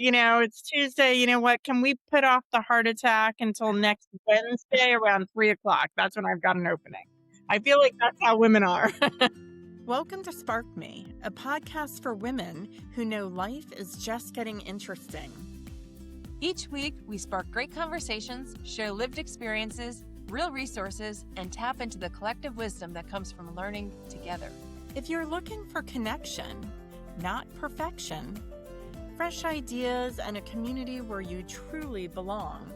It's Tuesday. You know what? Can we put off the heart attack until next Wednesday around 3 o'clock? That's when I've got an opening. I feel like that's how women are. Welcome to Spark Me, a podcast for women who know life is just getting interesting. Each week, we spark great conversations, share lived experiences, real resources, and tap into the collective wisdom that comes from learning together. If you're looking for connection, not perfection, fresh ideas, and a community where you truly belong,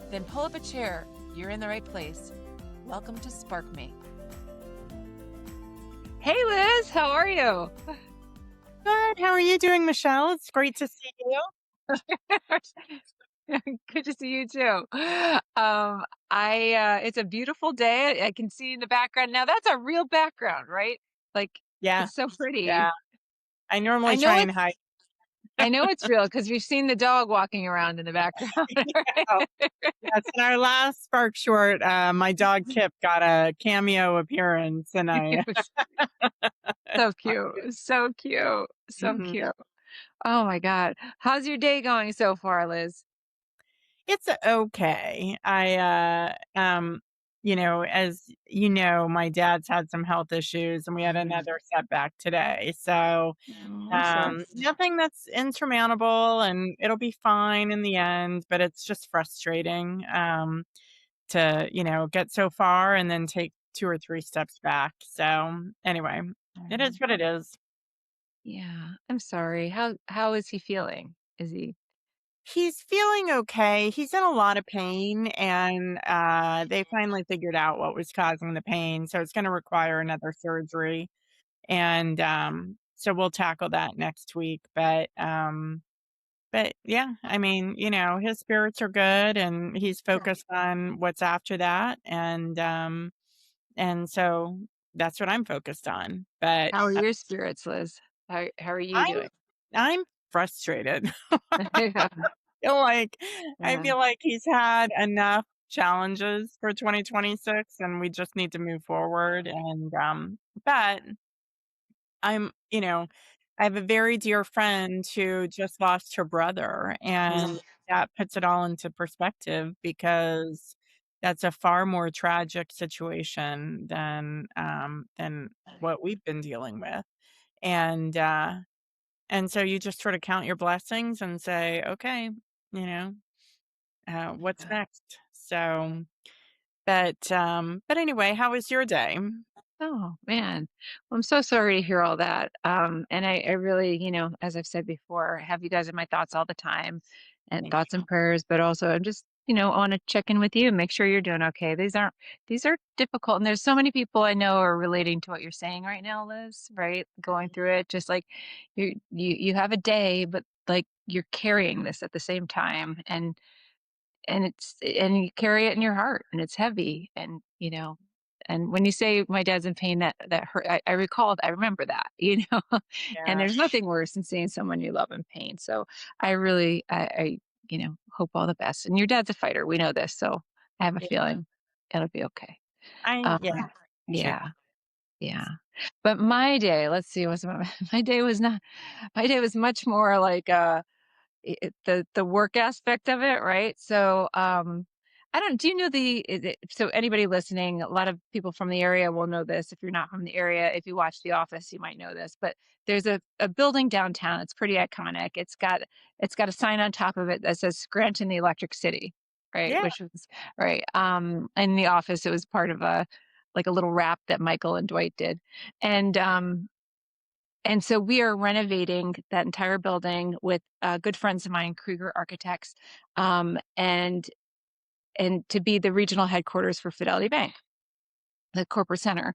then pull up a chair. You're in the right place. Welcome to Spark Me. Hey, Liz, how are you? Good. How are you doing, Michelle? It's great to see you. Good to see you too. It's a beautiful day. I can see in the background. Now that's a real background, right? Like, Yeah. it's so pretty. Yeah. I I normally know try and hide. I know it's real because we've seen the dog walking around in the background. Oh, yes, in our last Spark Short, my dog Kip got a cameo appearance, and It was so cute. So cute. So Mhm. cute. Oh my God. How's your day going so far, Liz? It's okay. As you know, my dad's had some health issues, and we had another setback today. So, Oh, I'm sorry. nothing that's insurmountable, and it'll be fine in the end. But it's just frustrating to get so far and then take 2 or 3 steps back. So anyway, it is what it is. Yeah, I'm sorry. How is he feeling? Is he He's feeling okay. He's in a lot of pain, and they finally figured out what was causing the pain. So it's going to require another surgery, and so we'll tackle that next week. But yeah, I mean, his spirits are good, and he's focused on what's after that, and so that's what I'm focused on. But how are your spirits, Liz? How are you I'm doing? I'm frustrated. Yeah. feel like I Yeah. feel like he's had enough challenges for 2026, and we just need to move forward. And but I'm, I have a very dear friend who just lost her brother, and that puts it all into perspective because that's a far more tragic situation than what we've been dealing with. And and so you just sort of count your blessings and say, okay, you know, what's next? So, but anyway, how was your day? Oh man. Well, I'm so sorry to hear all that. And I really, as I've said before, I have you guys in my thoughts all the time and Thank thoughts and prayers, but also I'm just, want to check in with you and make sure you're doing okay. These are difficult. And there's so many people I know are relating to what you're saying right now, Liz, right? Going through it, just like you have a day, but like you're carrying this at the same time. And you carry it in your heart and it's heavy and when you say my dad's in pain, that hurt. I remember that, and Yeah, there's nothing worse than seeing someone you love in pain. So I really, hope all the best. And your dad's a fighter. We know this. So I have a yeah. feeling it'll be okay. Yeah, appreciate Yeah. Yeah. But my day, let's see, my day was not, my day was much more like, the work aspect of it, right? So, I don't, do you know so anybody listening, a lot of people from the area will know this. If you're not from the area, if you watch The Office, you might know this, but there's a building downtown. It's pretty iconic. It's got a sign on top of it that says Scranton, the Electric City, right? yeah. Which was right. In The Office, it was part of like a little rap that Michael and Dwight did. And, and so we are renovating that entire building with good friends of mine, Krieger Architects, and to be the regional headquarters for Fidelity Bank, the corporate center.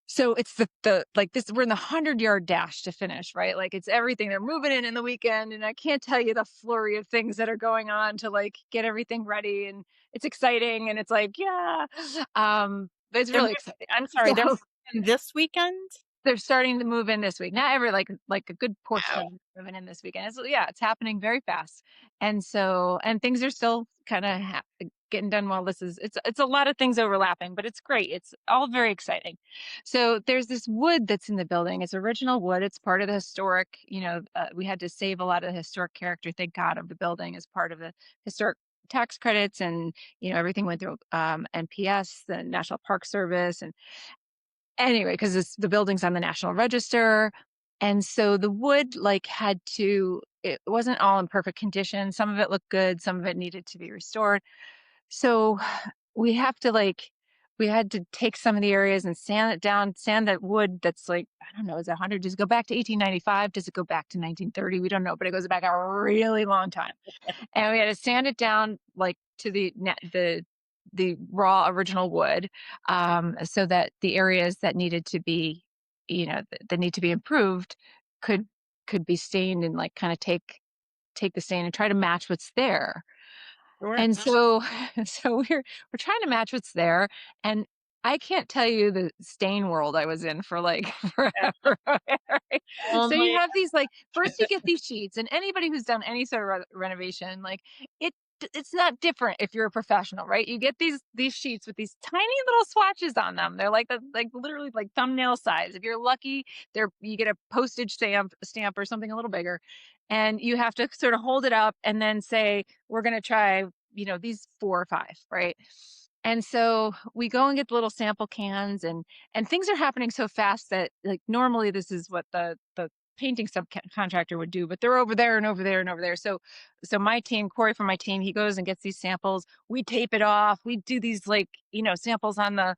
So it's the like this, we're in the 100-yard dash to finish, right? Like it's everything. They're moving in the weekend, and I can't tell you the flurry of things that are going on to like get everything ready, and it's exciting, and it's like yeah, but it's They're really moving, exciting. I'm sorry, they're So moving this weekend? they're starting to move in this week. Not every like a good portion Wow. of them are moving in this weekend. So yeah, it's happening very fast. And so and things are still kind of getting done while this is it's a lot of things overlapping, but it's great. It's all very exciting. So there's this wood that's in the building. It's original wood. It's part of the historic, we had to save a lot of the historic character, thank God, of the building as part of the historic tax credits, and everything went through NPS, the National Park Service, and anyway, because the building's on the National Register. And so the wood it wasn't all in perfect condition. Some of it looked good, some of it needed to be restored. So we have to we had to take some of the areas and sand it down, sand that wood that's like, I don't know, is it 100? Does it go back to 1895? Does it go back to 1930? We don't know, but it goes back a really long time. And we had to sand it down like to the raw original wood, so that the areas that needed to be, that need to be improved could be stained, and like kind of take the stain and try to match what's there. Sure. And so so we're trying to match what's there, and I can't tell you the stain world I was in for like forever. Right? So you Only have these like first you get these sheets, and anybody who's done any sort of renovation, like it it's not different if you're a professional, right? You get these sheets with these tiny little swatches on them. They're like literally like thumbnail size. If you're lucky, you get a postage stamp or something a little bigger, and you have to sort of hold it up and then say, we're going to try these 4 or 5, right? And so we go and get the little sample cans, and things are happening so fast that like normally this is what the painting subcontractor would do, but they're over there and over there and over there. So my team, Corey from my team, he goes and gets these samples. We tape it off. We do these like, samples on the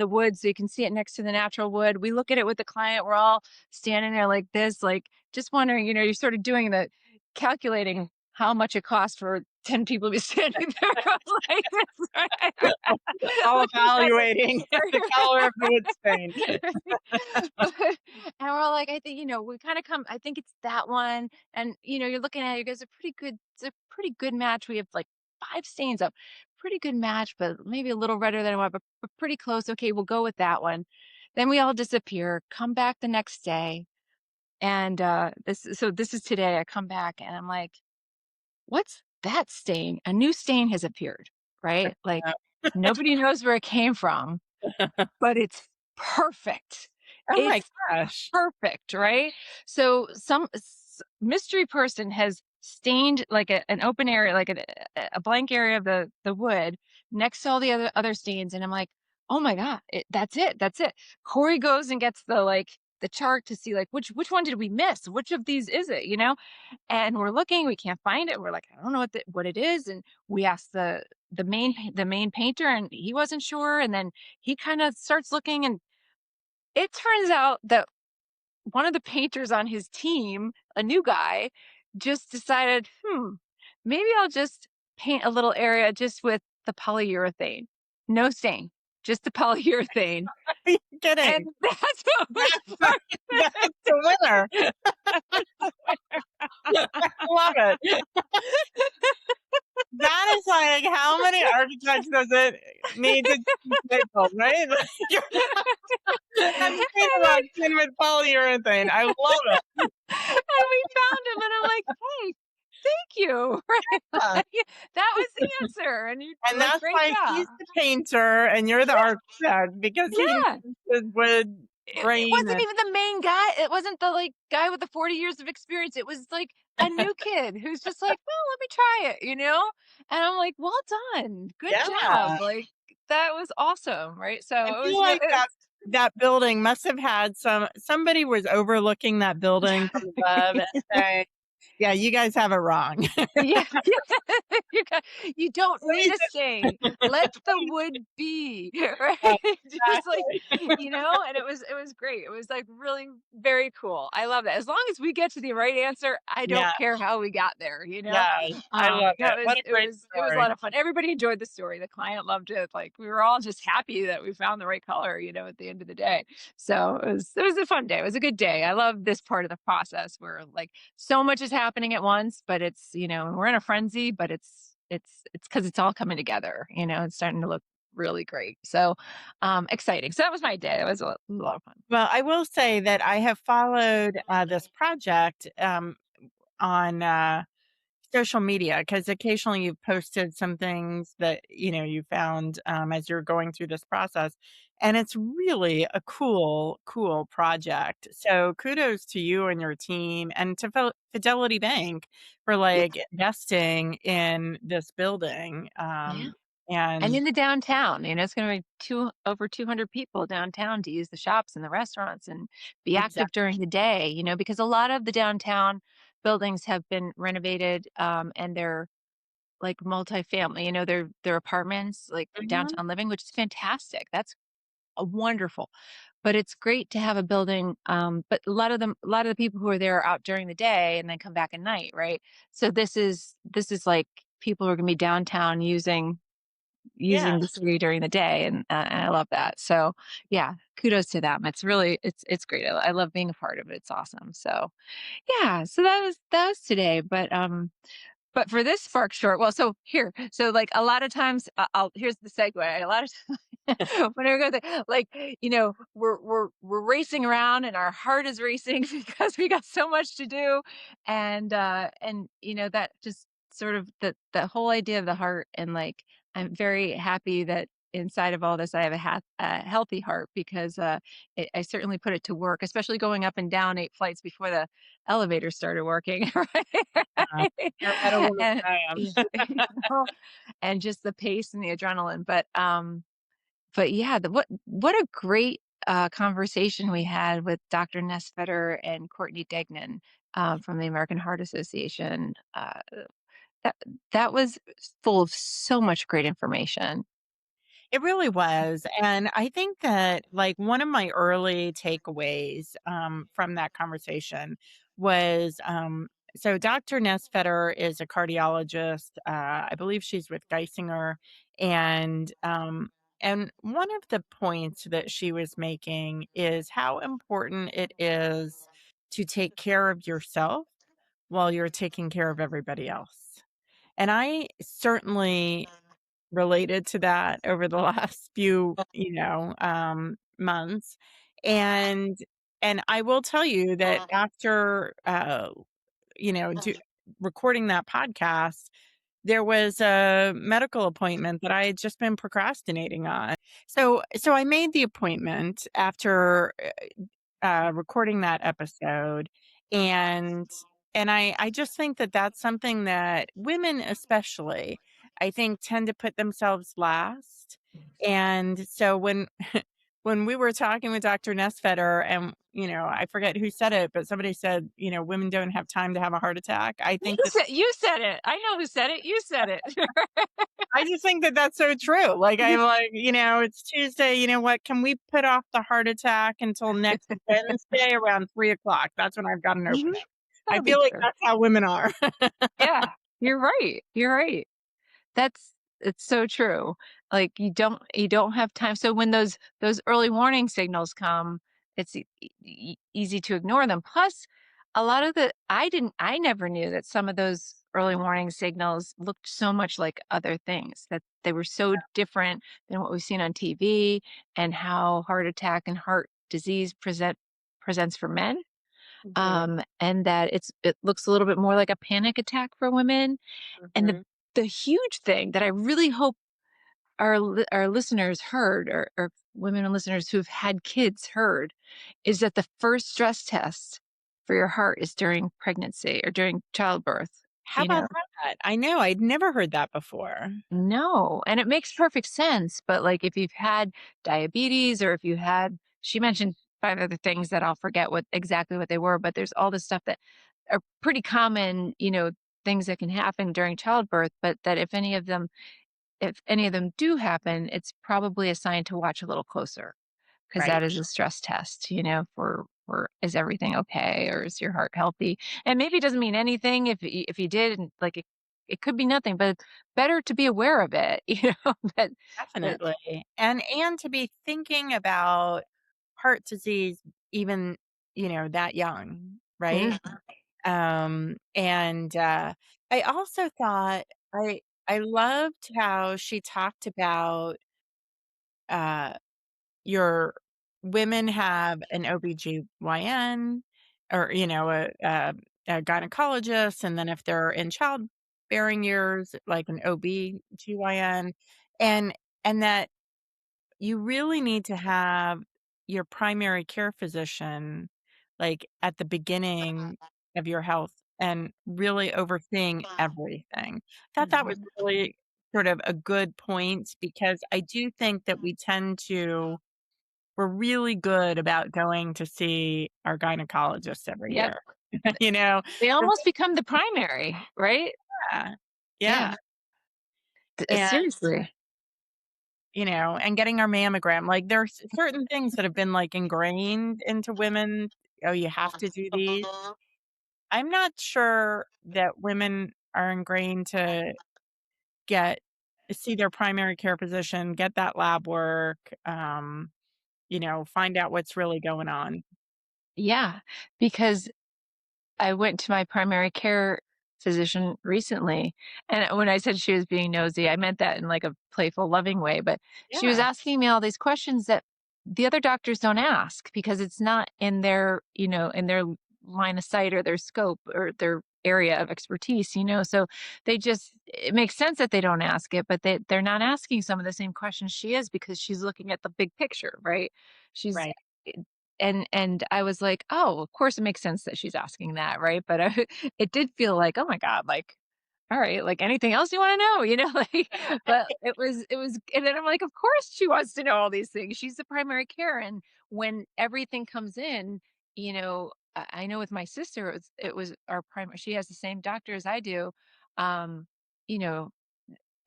wood so you can see it next to the natural wood. We look at it with the client. We're all standing there like this, like just wondering, you're sort of doing the calculating how much it costs for 10 people to be standing there like this, right? all Looking at evaluating the color of the wood stain. and we're like, I think, we kind of I think it's that one. And, you're looking at it, you guys, it's a pretty good match. We have like 5 stains up, pretty good match, but maybe a little redder than I want, but pretty close. Okay, we'll go with that one. Then we all disappear, come back the next day. And this is today. I come back and I'm like, what's that stain? A new stain has appeared, right? Like nobody knows where it came from, but it's perfect. Oh my It's gosh. perfect, right? So some mystery person has stained like an open area, like a blank area of the wood next to all the other stains, and I'm like, oh my god, that's it, that's it. Corey goes and gets the chart to see like which one did we miss? Which of these is it? And we're looking, we can't find it. We're like, I don't know what it is. And we asked the main painter, and he wasn't sure. And then he kind of starts looking, and it turns out that one of the painters on his team, a new guy, just decided, maybe I'll just paint a little area just with the polyurethane. No stain, just the polyurethane. Are you kidding? And that's what was That's the winner. I love it. That is like, how many architects does it need to pickle, right? I'm painting with polyurethane. I love it. And we found him, and I'm like, hey, thank you. Right? That was the answer. And you And like, that's great why job. he's the painter and you're the architect, because he Yeah. knows his wood It grain. wasn't even the main guy. It wasn't the like guy with the 40 years of experience. It was like a new kid who's just like, well, let me try it. And I'm like, well done. Good Yeah. job. Like that was awesome. Right. So I feel like that building must have had somebody was overlooking that building from above and saying, yeah, you guys have it wrong. yeah. You don't Let need me a stain. Let the wood be. Right. Just like, exactly. and it was great. It was like really very cool. I love that. As long as we get to the right answer, I don't Yeah. care how we got there. Yes. I love That it. was What a it great was it was a story. lot of fun. Everybody enjoyed the story. The client loved it. Like we were all just happy that we found the right color, at the end of the day. So it was a fun day. It was a good day. I love this part of the process where like so much is happening at once, but it's, we're in a frenzy, but it's because it's all coming together, it's starting to look really great. So exciting. So that was my day. It was a lot of fun. Well, I will say that I have followed this project on social media, because occasionally you've posted some things that, you found, as you're going through this process, and it's really a cool project. So kudos to you and your team and to Fidelity Bank for, Yeah. like, investing in this building, Yeah. And and in the downtown, it's gonna be over 200 people downtown to use the shops and the restaurants and be active exactly. during the day, because a lot of the downtown buildings have been renovated, and they're like multifamily, they're apartments, like Mhm. downtown living, which is fantastic. That's wonderful. But it's great to have a building, but a lot of the people who are there are out during the day and then come back at night, right? So this is like people who are gonna be downtown Yeah. using the city during the day, and I love that. So, yeah, kudos to them. It's great. I love being a part of it. It's awesome. So, yeah, so that was today, but for this spark short, well, so like a lot of times, I'll here's the segue. A lot of whenever we go there, like, we're racing around and our heart is racing because we got so much to do. And that just sort of the whole idea of the heart, and like I'm very happy that inside of all this I have a healthy heart, because I certainly put it to work, especially going up and down 8 flights before the elevator started working, right? You're a better woman And than I yeah, am. know, and just the pace and the adrenaline. But yeah, what a great conversation we had with Dr. Nesfeder and Courtney Degnan, from the American Heart Association. That that was full of so much great information. It really was, and I think that, like, one of my early takeaways, from that conversation was, so Dr. Nesfeder is a cardiologist, I believe she's with Geisinger, and one of the points that she was making is how important it is to take care of yourself while you're taking care of everybody else, and I certainly related to that over the last few, months. And and I will tell you that after, do recording that podcast, there was a medical appointment that I had just been procrastinating on. So I made the appointment after recording that episode, and and I just think that that's something that women especially, I think, tend to put themselves last, and so when we were talking with Dr. Nesfeder and, I forget who said it, but somebody said, "Women don't have time to have a heart attack." You said it. I know who said it. You said it. I just think that that's so true. Like, I'm like, it's Tuesday. You know what? Can we put off the heart attack until next Wednesday around 3 o'clock? That's when I've got an Mhm. opening. I That'll be feel like true. that's how women are. Yeah, you're right. You're right. It's so true. Like, you don't have time. So when those early warning signals come, it's easy to ignore them. Plus, a lot of the I never knew that some of those early warning signals looked so much like other things, that they were so different than what we've seen on TV, and how heart attack and heart disease presents for men. Mhm, And that it looks a little bit more like a panic attack for women. And the mhm. the huge thing that I really hope our listeners heard, or women and listeners who've had kids heard, is that the first stress test for your heart is during pregnancy or during childbirth, How you about know? that? I know, I'd never heard that before. No, and it makes perfect sense, but, like, if you've had diabetes, or if you had she mentioned 5 other things that I'll forget what they were, but there's all this stuff that are pretty common, things that can happen during childbirth, but that if any of them do happen, it's probably a sign to watch a little closer, because that Right. is a stress test, for is everything okay, or is your heart healthy? And maybe it doesn't mean anything if you did, and like it could be nothing, but better to be aware of it, that Definitely. And to be thinking about heart disease even, that young, right? mm, And I also thought I loved how she talked about uh your women have an OBGYN or, a gynecologist, and then if they're in childbearing years, like an OB/GYN, and and that you really need to have your primary care physician, like, at the beginning of your health and really overseeing everything. Thought that was Mhm. really sort of a good point because I do think that we tend to we're really good about going to see our gynecologist every Yep. year. You know? They We're almost become the primary, right? Yeah. Yeah. Yeah, and, Seriously. and getting our mammogram, like, there's certain things that have been, like, ingrained into women, "Oh, you have to do these." I'm not sure that women are ingrained to get see their primary care physician, get that lab work, find out what's really going on. Yeah, because I went to my primary care physician recently, and when I said she was being nosy, I meant that in, like, a playful, loving way, but she was Yeah, asking me all these questions that the other doctors don't ask because it's not in their, in their line of sight or their scope or their area of expertise, so it makes sense that they don't ask it, but they're not asking some of the same questions she is because she's looking at the big picture, right? She's right. and I was like, "Oh, of course it makes sense that she's asking that," right? But, it did feel like, "Oh my god," like, "All right, like, anything else you wanna know?" Like, but it was and then I'm like, "Of course she wants to know all these things. She's the primary care," and when everything comes in, I know with my sister, it was our primary she has the same doctor as I do, um, you know,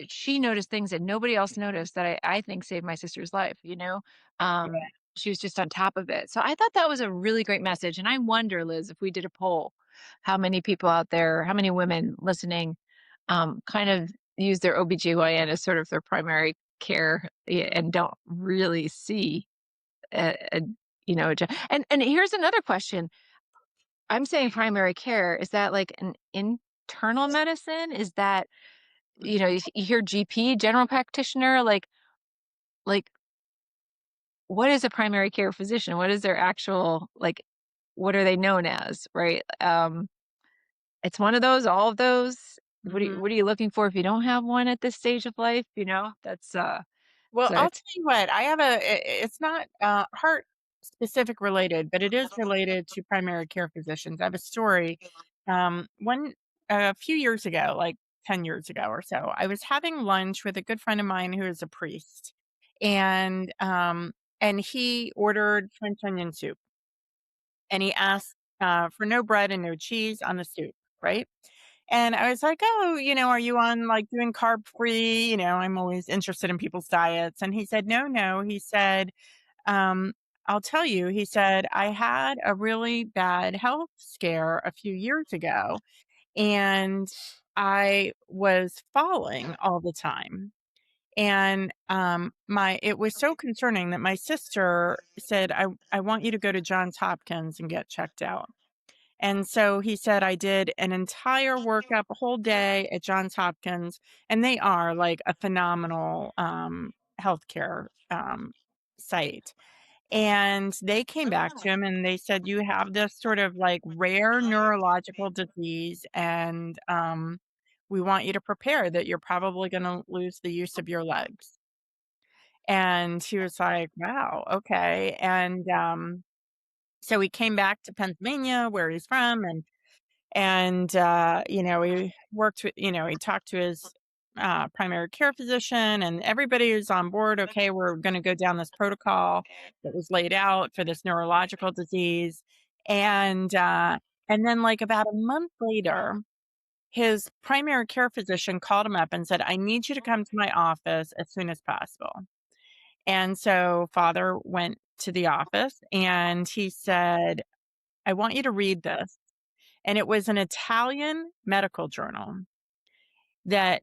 she noticed things that nobody else noticed that I think saved my sister's life. She was just on top of it. So I thought that was a really great message. And I wonder, Liz, if we did a poll, how many people out there, how many women listening kind of use their OBGYN as sort of their primary care and don't really see a and here's another question. I'm saying primary care, is that like an internal medicine? Is that you hear GP, general practitioner, like, what is a primary care physician? What is their actual what are they known as, right? It's one of those, all of those. Mhm. What are you looking for if you don't have one at this stage of life? That's Well, so I'll tell you what, I have it's not, heart specific related, but it is related to primary care physicians. I have a story. One A few years ago, like 10 years ago or so, I was having lunch with a good friend of mine who is a priest, and, um, and he ordered French onion soup, and he asked, for no bread and no cheese on the soup, right? And I was like, "Oh, are you on, like, doing carb free?" I'm always interested in people's diets. And he said, "No, no." He said, um, "I'll tell you." He said, "I had a really bad health scare a few years ago, and I was falling all the time. And, my it was so concerning that my sister said, I want you to go to Johns Hopkins and get checked out." And so he said, "I did an entire workup, a whole day at Johns Hopkins," and they are like a phenomenal, healthcare, site. And they came back to him and they said, "You have this sort of like rare neurological disease, and, we want you to prepare that you're probably gonna lose the use of your legs." And he was like, "Wow, okay." And, so he came back to Pennsylvania, where he's from, and he worked with he talked to his, primary care physician, and everybody was on board. "Okay, we're gonna go down this protocol that was laid out for this neurological disease." And, and then, like, about a month later, his primary care physician called him up and said, "I need you to come to my office as soon as possible." And so father went to the office, and he said, "I want you to read this." And it was an Italian medical journal that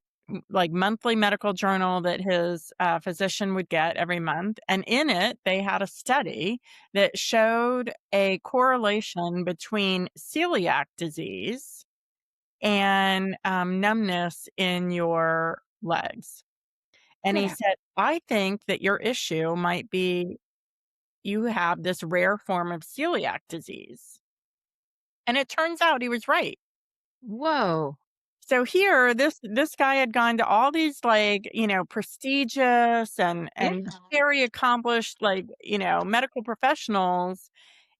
like, monthly medical journal that his, physician would get every month, and in it, they had a study that showed a correlation between celiac disease and, numbness in your legs. And he yeah. said, "I think that your issue might be you have this rare form of celiac disease." And it turns out he was right. Whoa. So here, this guy had gone to all these, like, prestigious Yeah. and very accomplished, like, medical professionals,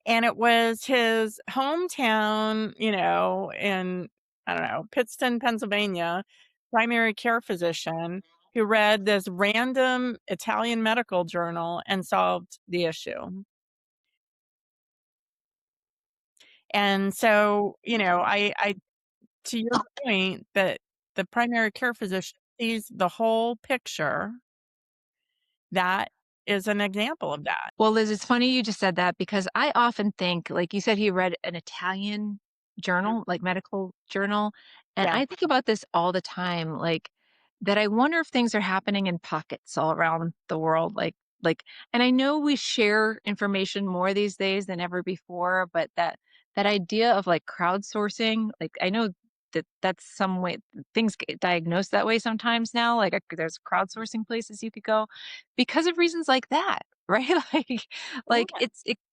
and it was his hometown, in, I don't know, Pittston, Pennsylvania, primary care physician who read this random Italian medical journal and solved the issue. And so, I to your point that the primary care physician sees the whole picture, that is an example of that. Well, Liz, it's funny you just said that because I often think, like you said, he read an Italian journal, like medical journal. And Yeah. I think about this all the time, like that I wonder if things are happening in pockets all around the world. And I know we share information more these days than ever before, but that idea of like crowdsourcing, like I know that's some way things get diagnosed that way sometimes now. There's crowdsourcing places you could go because of reasons like that. Right? Yeah.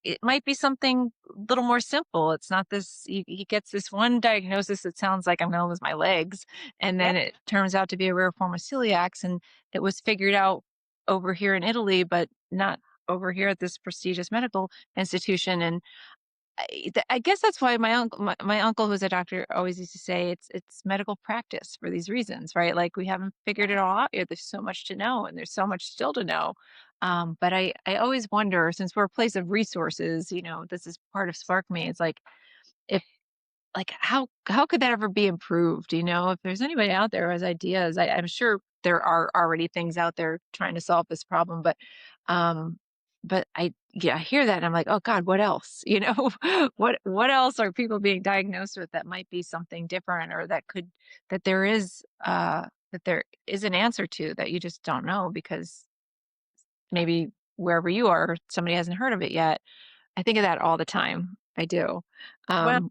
It might be something a little more simple. It's not this he gets this one diagnosis that sounds like I'm gonna lose my legs, and Yep. then it turns out to be a rare form of celiacs, and it was figured out over here in Italy, but not over here at this prestigious medical institution. And I guess that's why my uncle who's a doctor always used to say it's medical practice for these reasons, right? Like we haven't figured it all out yet. There's so much to know, and there's so much still to know. But I always wonder, since we're a place of resources, this is part of Spark Me. It's like if how could that ever be improved? If there's anybody out there who has ideas, I'm sure there are already things out there trying to solve this problem, um, but I hear that and I'm like, oh God, what else? What else are people being diagnosed with that might be something different, or that there is that there is an answer to that you just don't know because maybe wherever you are, somebody hasn't heard of it yet. I think of that all the time. I do. Well, Um,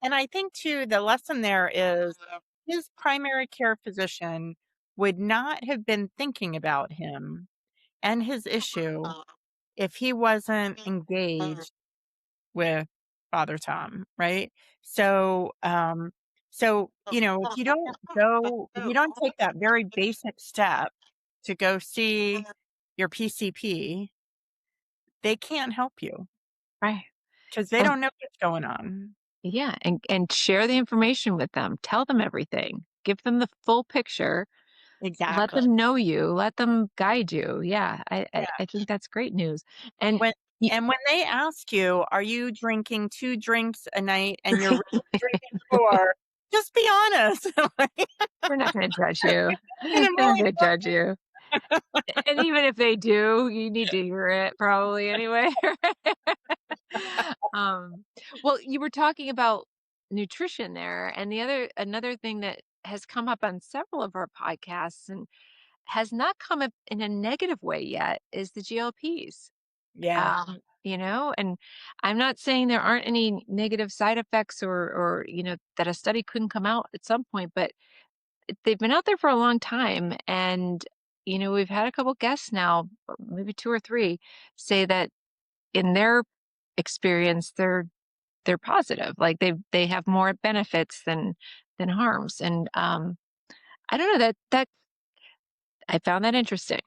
and I think too, the lesson there is his primary care physician would not have been thinking about him and his issue if he wasn't engaged with Father Tom, right? So, if you don't take that very basic step to go see your PCP, they can't help you right. because they And don't know what's going on. yeah, and share the information with them. Tell them everything. Give them the full picture. Let Exactly. them know you. Let them guide you. Yeah, I think that's great news. And When y- and when they ask you, "Are you drinking 2 drinks a night and you're really drinking 4?" Just be honest. Like, we're not going to judge "I'm you. gonna We're not really going to judge you. And even if they do, you need to hear it probably anyway. um, well, you were talking about nutrition there, and another thing that has come up on several of our podcasts and has not come up in a negative way yet is the GLPs. Yeah. And I'm not saying there aren't any negative side effects or that a study couldn't come out at some point, but they've been out there for a long time. And, we've had a couple guests now, maybe two or three, say that in their experience, they're positive. Like they have more benefits than harms. And I don't know that I found that interesting.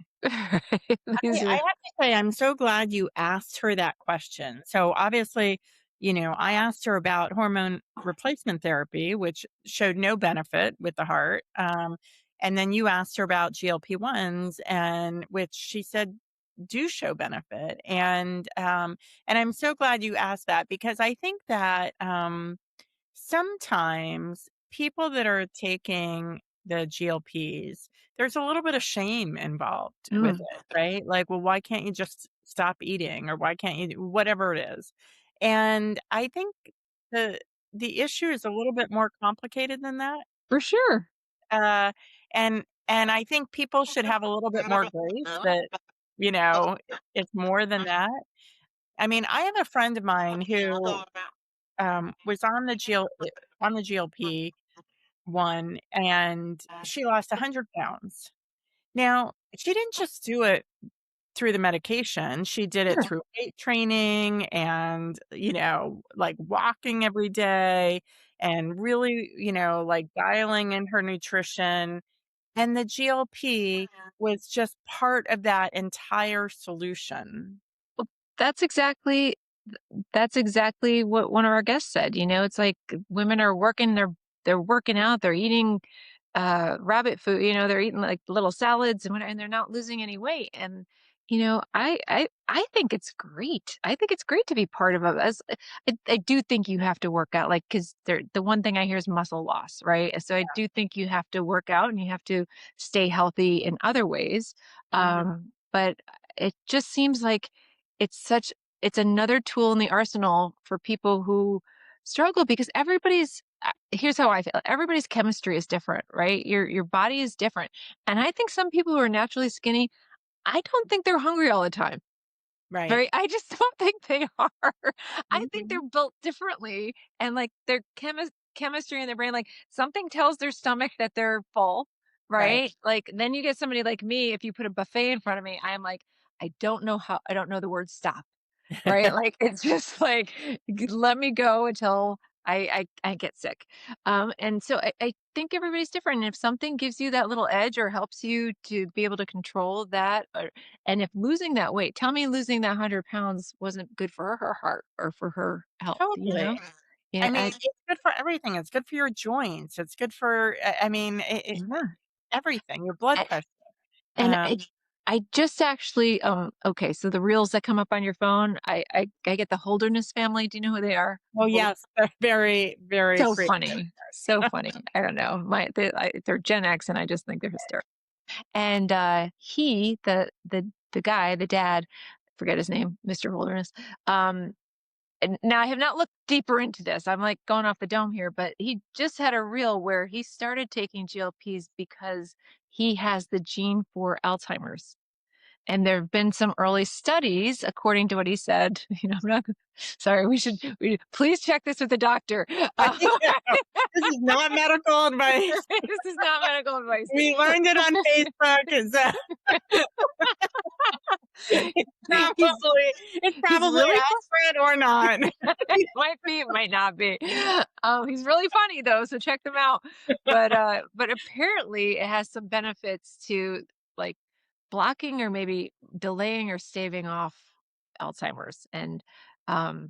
These I are have to say, I'm so glad you asked her that question. So obviously, I asked her about hormone replacement therapy, which showed no benefit with the heart. And then you asked her about GLP-1s, and which she said do show benefit. And I'm so glad you asked that because I think that sometimes people that are taking the GLPs, there's a little bit of shame involved with mm, it, right? Like, well, why can't you just stop eating or why can't you whatever it is? And I think the the issue is a little bit more complicated than that. for sure. Uh, and I think people should have a little bit more grace that, it's more than that. I mean, I have a friend of mine who was on the GLP one, and she lost 100 pounds. Now, she didn't just do it through the medication. She did it Sure. through weight training and, like, walking every day and really, like, dialing in her nutrition, and the GLP was just part of that entire solution. Well, that's exactly that's exactly what one of our guests said. It's like women are working, they're working out, they're eating rabbit food, they're eating like little salads and whatever, and they're not losing any weight. And I think it's great. I think it's great to be part of it. I do think you have to work out, like, because the one thing I hear is muscle loss, right? So I do think you have to work out and you have to stay healthy in other ways. Mhm. But it just seems like it's such it's another tool in the arsenal for people who struggle, because here's how I feel. Everybody's chemistry is different, right? Your body is different. And I think some people who are naturally skinny, I don't think they're hungry all the time. Right. Right? I just don't think they are. I think Mhm. they're built differently, and like their chemistry in their brain, like something tells their stomach that they're full, Right. right? Like then you get somebody like me, if you put a buffet in front of me, I'm like, I don't know the word stop. Right? Like, it's just like, let me go until I get sick. And so I think everybody's different. And if something gives you that little edge or helps you to be able to control that, and if losing that weight, tell me losing that 100 pounds wasn't good for her heart or for her health, you Totally. know? I Yeah, mean, it's good for everything. It's good for your joints. It's good for, I mean, yeah. everything, your blood I, pressure. and Um, I just actually, okay, so the reels that come up on your phone, I get the Holderness family. Do you know who they are? oh, yes, they're very, very So creative. funny, so funny. I don't know. They're Gen X, and I just think they're hysterical. And the guy, the dad, forget his name, Mr. Holderness. Um, and now I have not looked deeper into this. I'm like going off the dome here, but he just had a reel where he started taking GLPs because he has the gene for Alzheimer's. And there have been some early studies, according to what he said. I'm not. Sorry, we please check this with the doctor. Yeah, this is not medical advice. This is not medical advice. We learned it on Facebook. It's He's it's he's probably really accurate or not. might be, it might not be. He's really funny though, so check them out. But apparently it has some benefits to, like, blocking or maybe delaying or staving off Alzheimer's. And I'll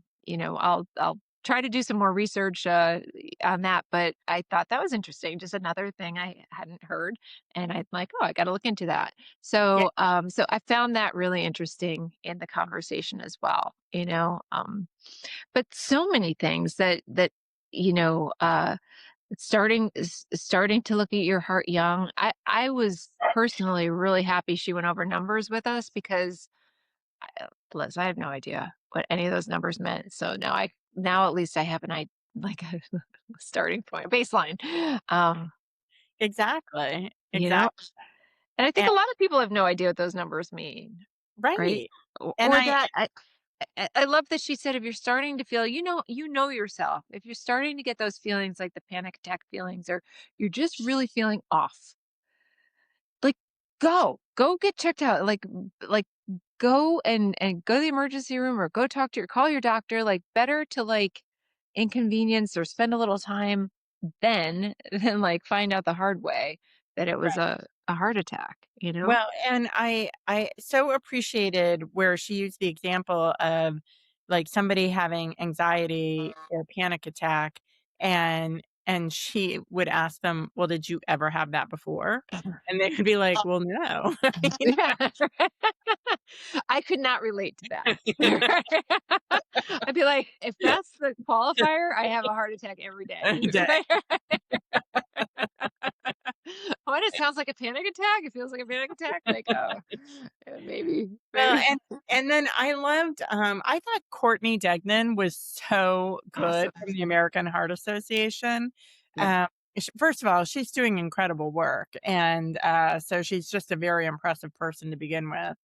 try to do some more research on that. But I thought that was interesting, just another thing I hadn't heard, and I'm like, oh, I got to look into that. Yeah, So I found that really interesting in the conversation as well. But so many things that you know uh starting to look at your heart young. I was personally really happy she went over numbers with us, because Liz, I have no idea what any of those numbers meant. So now at least I have like a starting point, baseline. um exactly, you know exactly, and I think and a lot of people have no idea what those numbers mean, right? right, or, and or that I love that she said, if you're starting to feel, you know yourself. If you're starting to get those feelings, like the panic attack feelings, or you're just really feeling off, like, go get checked out. Like, go and go to the emergency room, or call your doctor. Like, better to, like, inconvenience or spend a little time then than, like, find out the hard way that it was a heart attack. well, and I so appreciated where she used the example of, like, somebody having anxiety or panic attack, and she would ask them, "Well, did you ever have that before?" And they could be like, "Well, no." Yeah. I could not relate to that. I'd be like, if that's the qualifier, I have a heart attack every day. A day. When it sounds like a panic attack, it feels like a panic attack. Like, oh, maybe, Well, maybe. and then I loved, I thought Courtney Degnan was so good Awesome. from the American Heart Association. Yeah. Um, first of all, she's doing incredible work, and, so she's just a very impressive person to begin with.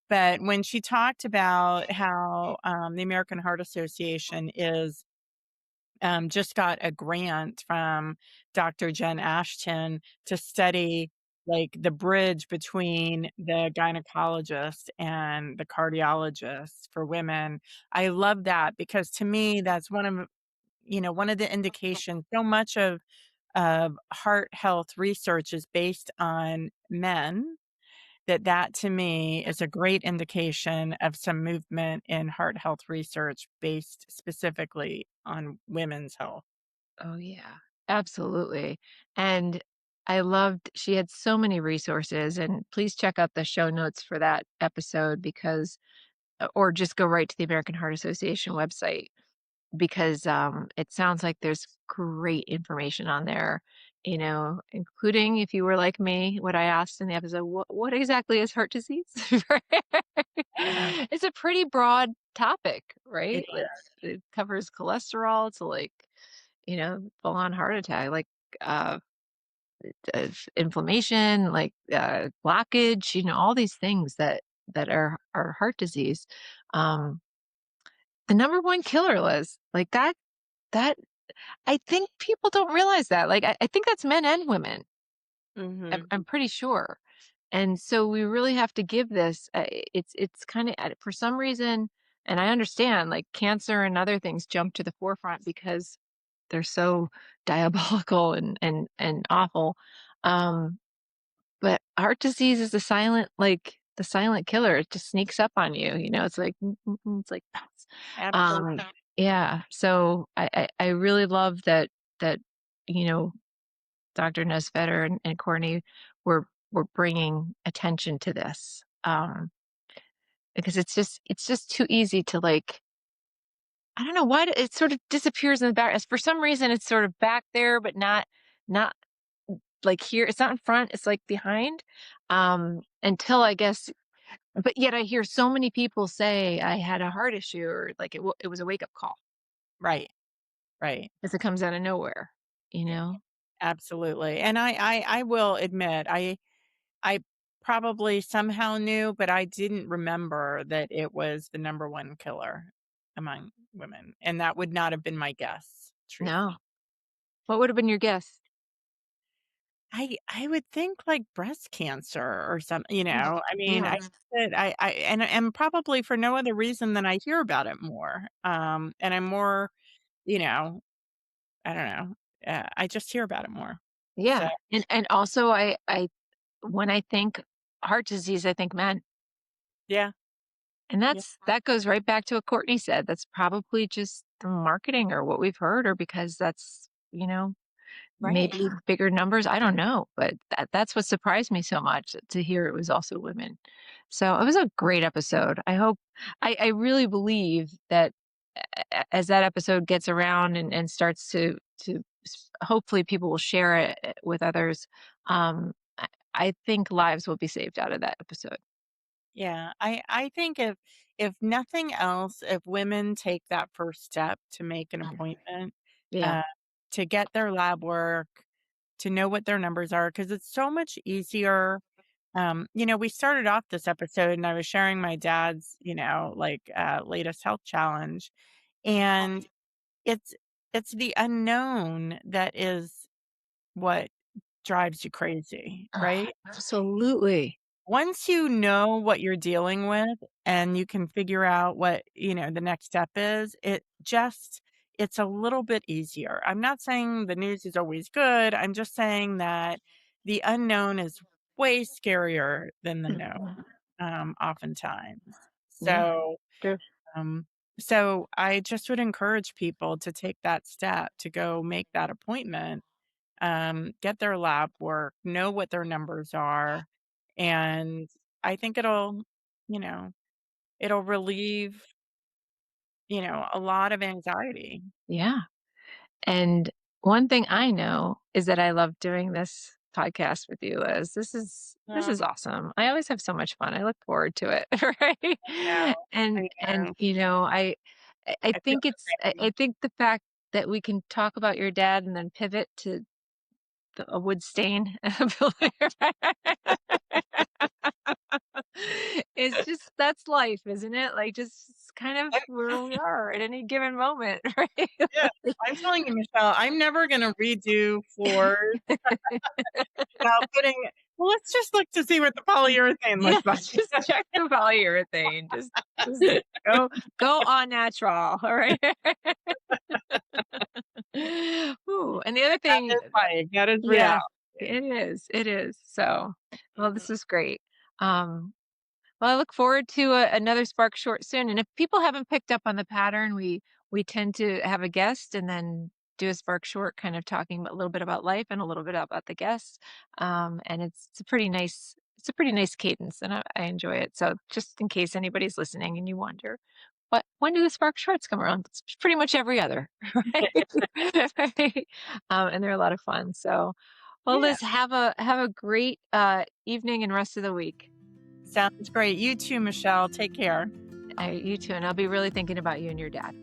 But when she talked about how, the American Heart Association just got a grant from Dr. Jen Ashton to study like, the bridge between the gynecologist and the cardiologist for women. I love that because to me, that's one of the indications so much of heart health research is based on men, that to me is a great indication of some movement in heart health research based specifically on women's health. Oh, yeah, absolutely. And I loved she had so many resources, and please check out the show notes for that episode because or just go right to the American Heart Association website because, it sounds like there's great information on there, including if you were like me, what I asked in the episode, "What exactly is heart disease?" Right? Yeah, It's a pretty broad topic, it right? is. It covers cholesterol to, like, full-on heart attack, like, uh, inflammation, like, blockage, all these things that are heart disease. Um, the number one killer, Liz, like, that I think people don't realize that, like, I think that's men and women. I'm Mhm. I'm pretty sure. And so we really have to give this, it's kinda for some reason and I understand, like, cancer and other things jump to the forefront because they're so diabolical and awful. Um, but heart disease is the silent killer. It just sneaks up on you, it's like, it's like bounce. Absolutely. Um, yeah, so I really love that, you know, Dr. Nesfeder and Courtney were bringing attention to this, because it's just too easy to, like, I don't know why it sort of disappears in the back. As for some reason, it's sort of back there, but not like here. It's not in front. It's like behind. Until I guess, but yet I hear so many people say I had a heart issue or like it was a wake up call Right, right. because it comes out of nowhere. You Yeah, know? absolutely, and I will admit, I probably somehow knew, but I didn't remember that it was the number 1 killer among women, and that would not have been my guess, No. truthfully. What would have been your guess? I would think, like, breast cancer or Mm, I mean, yeah. and probably for no other reason than I hear about it more, and I'm more, you know, I don't know, I just hear about it more. So, Yeah. And also I when I think heart disease, I think men. yeah, And yeah, that goes right back to what Courtney said. That's probably just the marketing or what we've heard or because that's, right. maybe bigger numbers. I don't know, but that's what surprised me so much to hear it was also women. So it was a great episode. I really believe that as that episode gets around and starts hopefully people will share it with others. I think lives will be saved out of that episode. Yeah, I think if nothing else, if women take that first step to make an appointment, Yeah. uh, to get their lab work, to know what their numbers are, because it's so much easier. We started off this episode and I was sharing my dad's, latest health challenge, and it's it's the unknown that is what drives you crazy, Ah, right? absolutely. Once you know what you're dealing with and you can figure out what, the next step is, it's a little bit easier. I'm not saying the news is always good. I'm just saying that the unknown is way scarier than the known, oftentimes. Yeah. So, True. um, so I just would encourage people to take that step to go make that appointment, get their lab work, know what their numbers are, and I think you know, it'll relieve, a lot of anxiety. Yeah. And one thing I know is that I love doing this podcast with you, Liz. This is Oh, awesome. I always have so much fun. I look forward to it, right? I And know. I I feel think the I same. think the fact that we can talk about your dad and then pivot to a wood stain building it's just that's life, isn't it? Like just kind of where we are at any given moment, right? Yeah, I'm telling you, Michelle, I'm never gonna redo floors without Well, let's just look to see what the polyurethane Yeah, looks like. just check the polyurethane. Just go on natural. All right. Ooh, and the other That thing, is life. That is yeah, reality. it is. It is. So, well, this is great. Um, well, I look forward to another Spark Short soon. And if people haven't picked up on the pattern, we tend to have a guest and then do a Spark Short, kind of talking a little bit about life and a little bit about the guest. And it's a pretty nice. It's a pretty nice cadence, and I enjoy it. So, just in case anybody's listening and you wonder, what when do the Spark Shorts come around? It's pretty much every other, right? Right? And they're a lot of fun. So, well, Yeah. Liz, have a great evening and rest of the week. Sounds great. You too, Michelle. Take care. You too, and I'll be really thinking about you and your dad.